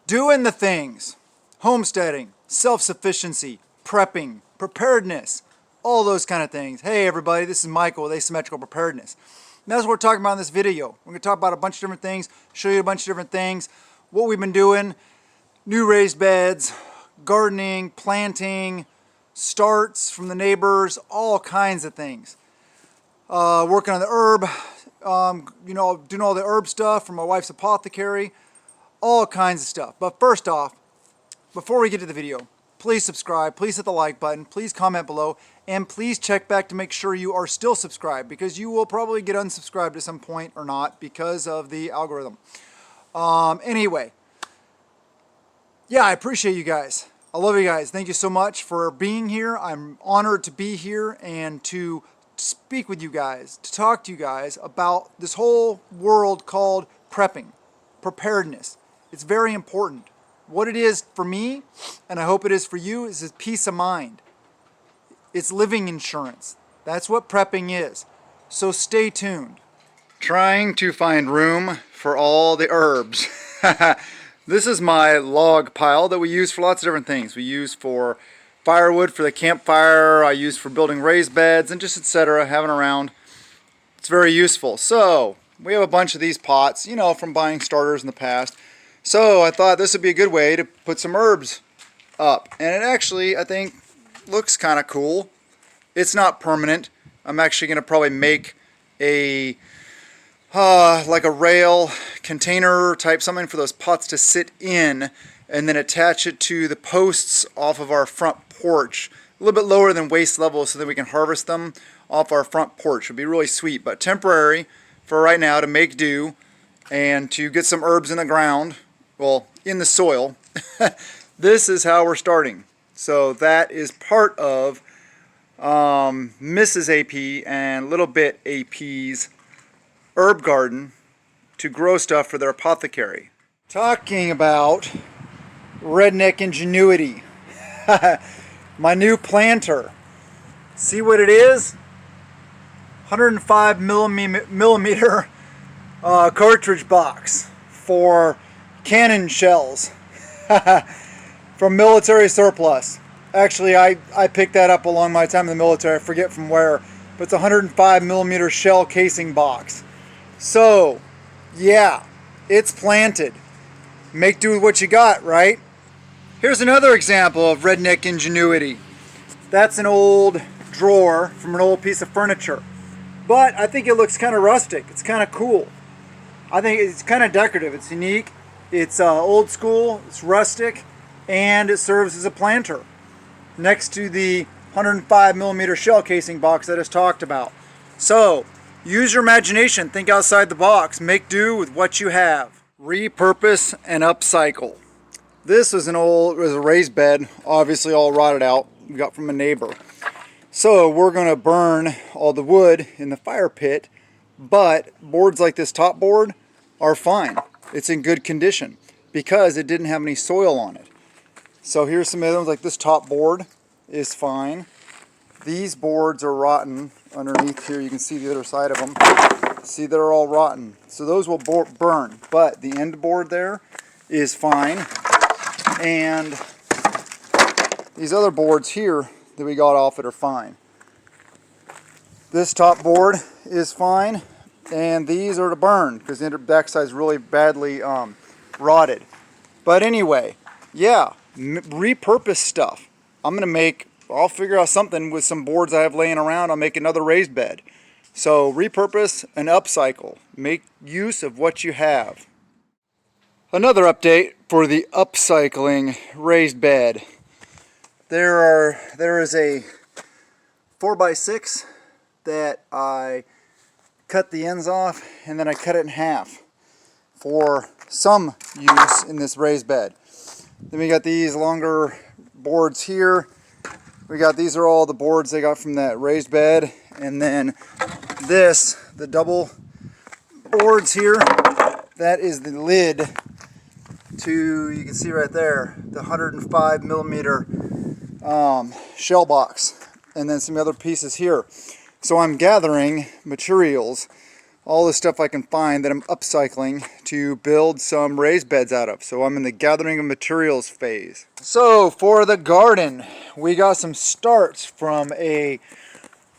Doing the things. Homesteading, self-sufficiency, prepping, preparedness, all those kind of things. Hey everybody, this is Michael with Asymmetrical Preparedness. And that's what we're talking about in this video. We're going to talk about a bunch of different things, show you a bunch of different things, what we've been doing, new raised beds, gardening, planting, starts from the neighbors, all kinds of things. Working on the herb, doing all the herb stuff from my wife's apothecary, all kinds of stuff. But first off, before we get to the video, please subscribe, please hit the like button, please comment below, and please check back to make sure you are still subscribed, because you will probably get unsubscribed at some point or not because of the algorithm. Anyway, yeah, I appreciate you guys. I love you guys. Thank you so much for being here. I'm honored to be here and to speak with you guys, to talk to you guys about this whole world called prepping, preparedness. It's very important. What it is for me, and I hope it is for you, is a peace of mind. It's living insurance. That's what prepping is. So stay tuned. Trying to find room for all the herbs. This is my log pile that we use for lots of different things. We use for firewood for the campfire, I use for building raised beds, and just etc. having around. It's very useful. So we have a bunch of these pots, you know, from buying starters in the past. So I thought this would be a good way to put some herbs up. And it actually, I think, looks kind of cool. It's not permanent. I'm actually going to probably make a like a rail container type something for those pots to sit in, and then attach it to the posts off of our front porch, a little bit lower than waist level, so that we can harvest them off our front porch. It would be really sweet, but temporary for right now to make do and to get some herbs in the ground, well, in the soil. This is how we're starting. So that is part of Mrs. AP and Little Bit AP's herb garden to grow stuff for their apothecary. Talking about Redneck Ingenuity, my new planter. See what it is? 105 millimeter cartridge box for cannon shells from military surplus. Actually, I picked that up along my time in the military. I forget from where, but it's a 105 millimeter shell casing box. So, yeah, it's planted. Make do with what you got, right? Here's another example of Redneck Ingenuity. That's an old drawer from an old piece of furniture. But I think it looks kind of rustic. It's kind of cool. I think it's kind of decorative. It's unique. It's old school. It's rustic. And it serves as a planter next to the 105 millimeter shell casing box that I just talked about. So, use your imagination. Think outside the box. Make do with what you have. Repurpose and upcycle. This was a raised bed, obviously all rotted out. We got from a neighbor. So we're going to burn all the wood in the fire pit, but boards like this top board are fine. It's in good condition because it didn't have any soil on it. So here's some other ones, like this top board is fine. These boards are rotten underneath here. You can see the other side of them. See, they're all rotten. So those will burn, but the end board there is fine. And these other boards here that we got off it are fine. This top board is fine, and these are to burn because the backside is really badly rotted. But anyway, yeah, repurpose stuff. I'll figure out something with some boards I have laying around. I'll make another raised bed. So repurpose and upcycle. Make use of what you have. Another update for the upcycling raised bed. There is a 4x6 that I cut the ends off, and then I cut it in half for some use in this raised bed. Then we got these longer boards here. These are all the boards they got from that raised bed, and then the double boards here, that is the lid to, you can see right there, the 105 millimeter shell box, and then some other pieces here. So I'm gathering materials all the stuff I can find that I'm upcycling to build some raised beds out of. So I'm in the gathering of materials phase. So for the garden, we got some starts from a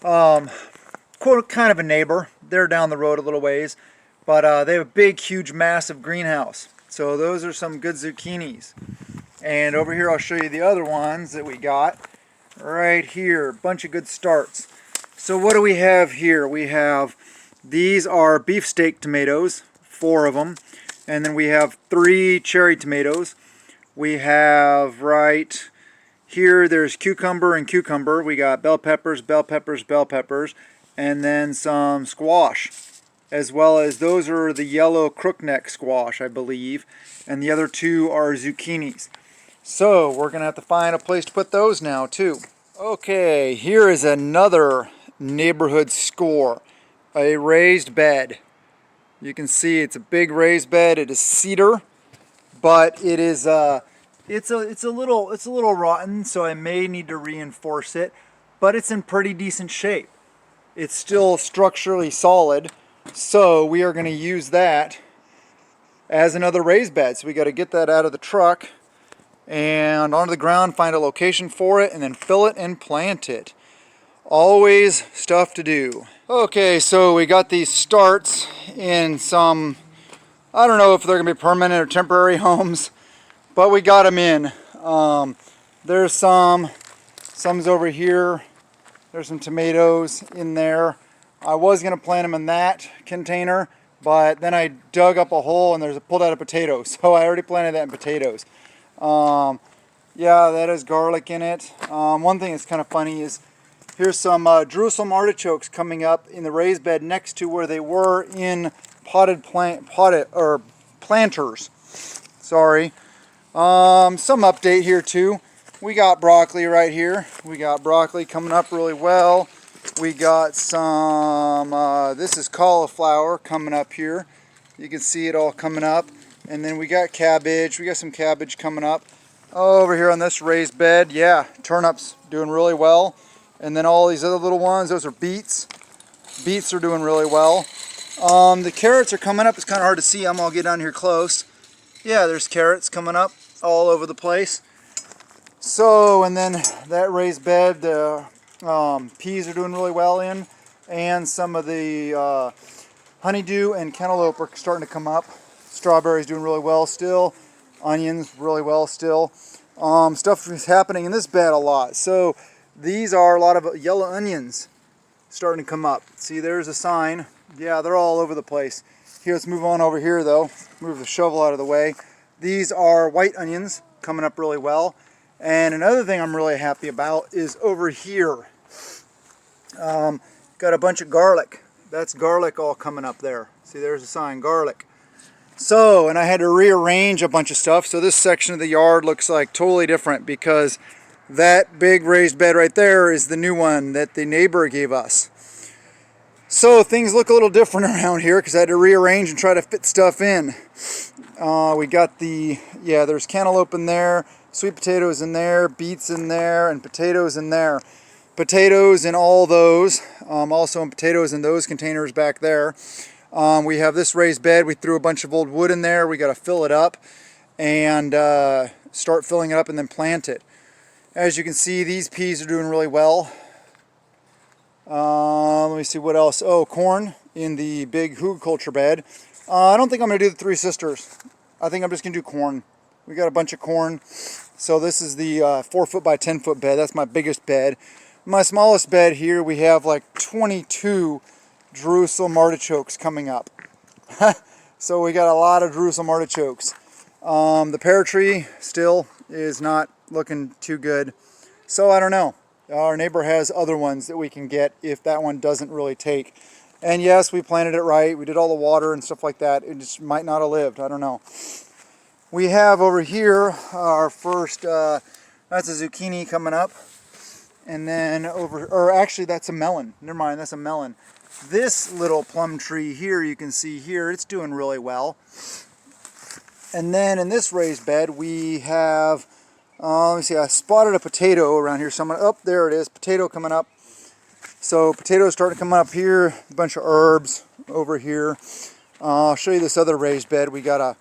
kind of a neighbor. They're down the road a little ways, but they have a big, huge, massive greenhouse. So those are some good zucchinis. And over here I'll show you the other ones that we got. Right here, bunch of good starts. So what do we have here? We have, these are beefsteak tomatoes, 4 of them. And then we have 3 cherry tomatoes. We have right here, there's cucumber and cucumber. We got bell peppers, bell peppers, bell peppers, and then some squash. As well as those are the yellow crookneck squash, I believe. And the other 2 are zucchinis. So we're going to have to find a place to put those now too. Okay, here is another neighborhood score. A raised bed. You can see it's a big raised bed. It is cedar, but it is it's a little rotten, so I may need to reinforce it, but it's in pretty decent shape. It's still structurally solid, so we are going to use that as another raised bed. So we got to get that out of the truck and onto the ground, find a location for it, and then fill it and plant it. Always stuff to do. Okay, so we got these starts in some, I don't know if they're gonna be permanent or temporary homes, but we got them in. There's some's over here. There's some tomatoes in there. I was gonna plant them in that container, but then I dug up a hole and pulled out a potato, so I already planted that in potatoes. Yeah, that has garlic in it. One thing that's kind of funny is here's some Jerusalem artichokes coming up in the raised bed next to where they were in planters. Sorry. Some update here too. We got broccoli right here. We got broccoli coming up really well. We got some, this is cauliflower coming up here. You can see it all coming up. And then we got cabbage. We got some cabbage coming up. Over here on this raised bed, yeah, turnips doing really well. And then all these other little ones, those are beets. Beets are doing really well. The carrots are coming up. It's kind of hard to see them. I'll get down here close. Yeah, there's carrots coming up all over the place. So, and then that raised bed, the peas are doing really well in. And some of the honeydew and cantaloupe are starting to come up. Strawberries doing really well still. Onions really well still. Stuff is happening in this bed a lot. So these are a lot of yellow onions starting to come up. See, there's a sign. Yeah, they're all over the place. Here, let's move on over here though. Move the shovel out of the way. These are white onions coming up really well. And another thing I'm really happy about is over here. Got a bunch of garlic. That's garlic all coming up there. See, there's a sign, garlic. So, and I had to rearrange a bunch of stuff. So this section of the yard looks like totally different because that big raised bed right there is the new one that the neighbor gave us. So things look a little different around here because I had to rearrange and try to fit stuff in. We got there's cantaloupe in there, sweet potatoes in there, beets in there, and potatoes in there. Potatoes in all those, also in potatoes in those containers back there. We have this raised bed. We threw a bunch of old wood in there. We got to fill it up and start filling it up and then plant it. As you can see, these peas are doing really well. Let me see what else. Oh, corn in the big hugelkultur bed. I don't think I'm going to do the Three Sisters. I think I'm just going to do corn. We got a bunch of corn. So this is the 4 foot by 10 foot bed. That's my biggest bed. My smallest bed here, we have like 22 Jerusalem artichokes coming up. So we got a lot of Jerusalem artichokes. The pear tree still is not looking too good. So I don't know. Our neighbor has other ones that we can get if that one doesn't really take. And yes, we planted it right. We did all the water and stuff like that. It just might not have lived. I don't know. We have over here our first, that's a zucchini coming up. And then actually that's a melon. Never mind, that's a melon. This little plum tree here, you can see here, it's doing really well. And then in this raised bed, we have, let me see, I spotted a potato around here somewhere. Oh, there it is, potato coming up. So potatoes starting to come up here, a bunch of herbs, over here. I'll show you this other raised bed. We got a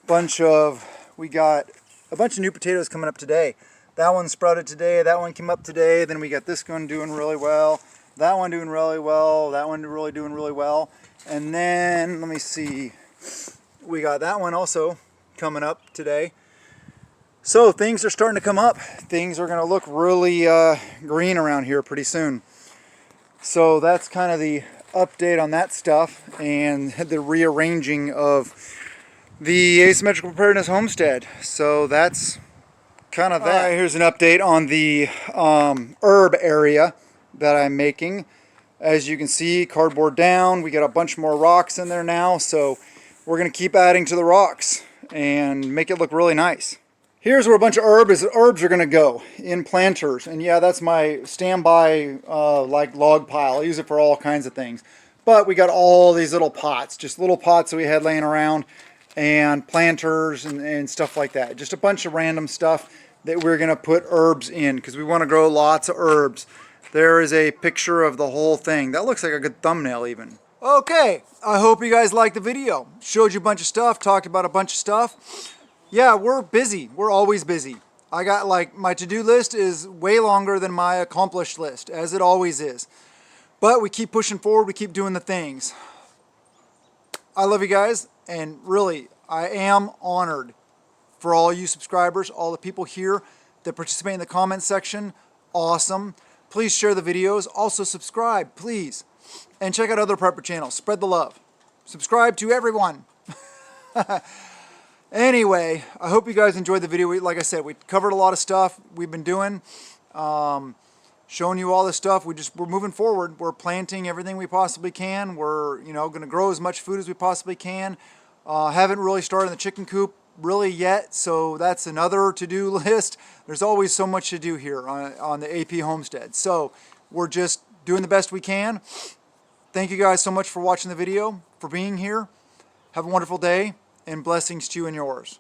bunch of new potatoes coming up today. That one sprouted today, that one came up today, then we got this one doing really well, that one doing really well, that one really doing really well, and then, let me see, we got that one also coming up today. So things are starting to come up. Things are going to look really green around here pretty soon. So that's kind of the update on that stuff and the rearranging of the asymmetrical preparedness homestead. So that's kind of that. All right, here's an update on the herb area that I'm making. As you can see, cardboard down. We got a bunch more rocks in there now, so we're going to keep adding to the rocks and make it look really nice. Here's where a bunch of herbs are going to go, in planters. And yeah, that's my standby like log pile. I use it for all kinds of things. But we got all these little pots, just little pots that we had laying around, and planters and stuff like that. Just a bunch of random stuff that we're going to put herbs in because we want to grow lots of herbs. There is a picture of the whole thing. That looks like a good thumbnail even. Okay, I hope you guys liked the video. Showed you a bunch of stuff, talked about a bunch of stuff. Yeah, we're busy. We're always busy. I got like, my to-do list is way longer than my accomplished list, as it always is. But we keep pushing forward, we keep doing the things. I love you guys, and really, I am honored for all you subscribers, all the people here that participate in the comment section. Awesome. Please share the videos. Also subscribe, please. And check out other prepper channels. Spread the love. Subscribe to everyone. Anyway, I hope you guys enjoyed the video. Like I said, we covered a lot of stuff we've been doing. Showing you all this stuff. We're moving forward. We're planting everything we possibly can. We're going to grow as much food as we possibly can. Haven't really started the chicken coop really yet, so that's another to-do list. There's always so much to do here on the AP homestead. So we're just doing the best we can. Thank you guys so much for watching the video, for being here. Have a wonderful day, and blessings to you and yours.